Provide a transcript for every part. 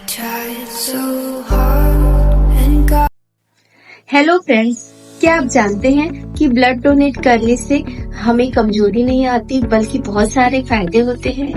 tried so hard and got hello friends, क्या आप जानते हैं कि ब्लड डोनेट करने से हमें कमजोरी नहीं आती बल्कि बहुत सारे फायदे होते हैं।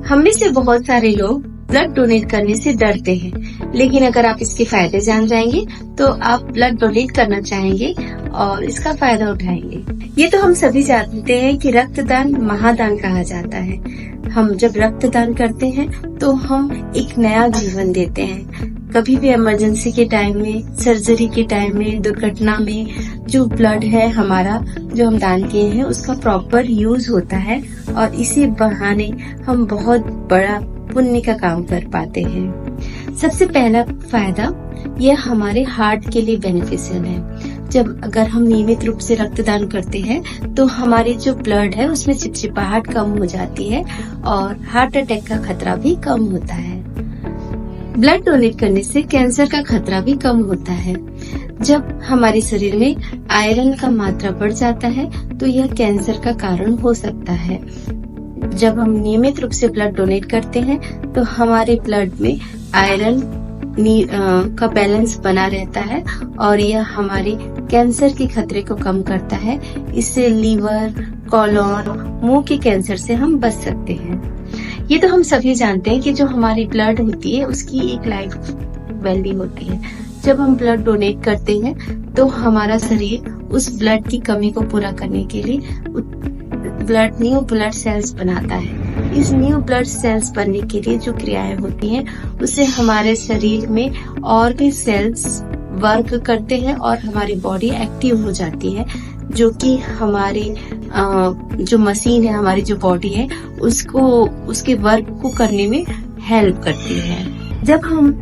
हम में से बहुत सारे लोग ब्लड डोनेट करने से डरते हैं, लेकिन अगर आप इसके फायदे जान जाएंगे तो आप ब्लड डोनेट करना चाहेंगे और इसका फायदा उठाएंगे। ये तो हम सभी जानते हैं कि रक्तदान महादान कहा जाता है। हम जब रक्तदान करते हैं तो हम एक नया जीवन देते हैं। कभी भी इमरजेंसी के टाइम में, सर्जरी के टाइम में, दुर्घटना में जो ब्लड है हमारा, जो हम दान किए हैं, उसका प्रॉपर यूज होता है और इसी बहाने हम बहुत बड़ा पुण्य का काम कर पाते हैं। सबसे पहला फायदा यह हमारे हार्ट के लिए बेनिफिशियल है। जब अगर हम नियमित रूप से रक्तदान करते हैं तो हमारे जो ब्लड है उसमें चिपचिपाहट कम हो जाती है और हार्ट अटैक का खतरा भी कम होता है। ब्लड डोनेट करने से कैंसर का खतरा भी कम होता है। जब हमारे शरीर में आयरन का मात्रा बढ़ जाता है तो यह कैंसर का कारण हो सकता है। जब हम नियमित रूप से ब्लड डोनेट करते हैं तो हमारे ब्लड में आयरन का बैलेंस बना रहता है और यह हमारे कैंसर के खतरे को कम करता है। इससे लीवर, कॉलन, मुंह के कैंसर से हम बच सकते हैं। ये तो हम सभी जानते हैं कि जो हमारी ब्लड होती है उसकी एक लाइफ वैल्यू होती है। जब हम ब्लड डोनेट करते हैं तो हमारा शरीर उस ब्लड की कमी को पूरा करने के लिए न्यू ब्लड सेल्स बनाता है। इस न्यू ब्लड सेल्स बनने के लिए जो क्रियाएं होती हैं उससे हमारे शरीर में और भी सेल्स वर्क करते हैं और हमारी बॉडी एक्टिव हो जाती है, जो कि हमारे जो मशीन है, हमारी जो बॉडी है, उसके वर्क को करने में हेल्प करती है। जब हम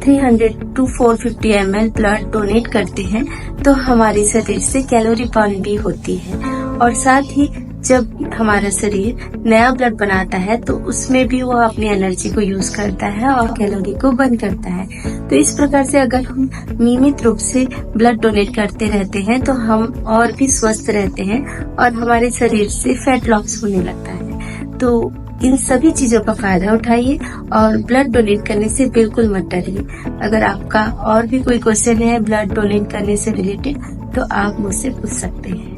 300 to 450 ml ब्लड डोनेट करते हैं तो हमारे शरीर से कैलोरी बर्न भी होती है और साथ ही जब हमारा शरीर नया ब्लड बनाता है तो उसमें भी वो अपनी एनर्जी को यूज करता है और कैलोरी को बर्न करता है। तो इस प्रकार से अगर हम नियमित रूप से ब्लड डोनेट करते रहते हैं तो हम और भी स्वस्थ रहते हैं और हमारे शरीर से फैट लॉस होने लगता है। तो इन सभी चीजों का फायदा उठाइए और ब्लड डोनेट करने से बिल्कुल मत डरिए। अगर आपका और भी कोई क्वेश्चन है ब्लड डोनेट करने से रिलेटेड तो आप मुझसे पूछ सकते हैं।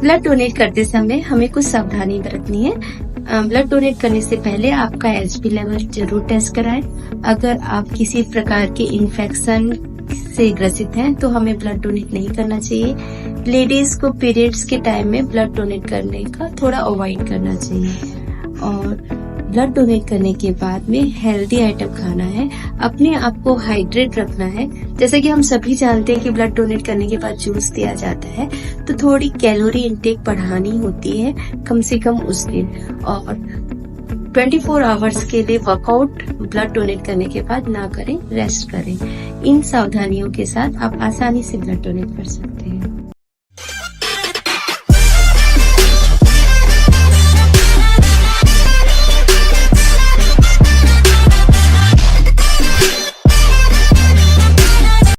ब्लड डोनेट करते समय हमें कुछ सावधानी बरतनी है। ब्लड डोनेट करने से पहले आपका एचबी लेवल जरूर टेस्ट कराएं। अगर आप किसी प्रकार के इन्फेक्शन से ग्रसित हैं तो हमें ब्लड डोनेट नहीं करना चाहिए। लेडीज को पीरियड्स के टाइम में ब्लड डोनेट करने का थोड़ा अवॉइड करना चाहिए और ब्लड डोनेट करने के बाद में हेल्दी आइटम खाना है। अपने आप को हाइड्रेट रखना है। जैसे कि हम सभी जानते हैं कि ब्लड डोनेट करने के बाद जूस दिया जाता है, तो थोड़ी कैलोरी इनटेक बढ़ानी होती है कम से कम उस दिन। और 24 आवर्स के लिए वर्कआउट ब्लड डोनेट करने के बाद ना करें, रेस्ट करें। इन सावधानियों के साथ आप आसानी से ब्लड डोनेट कर सकते हैं।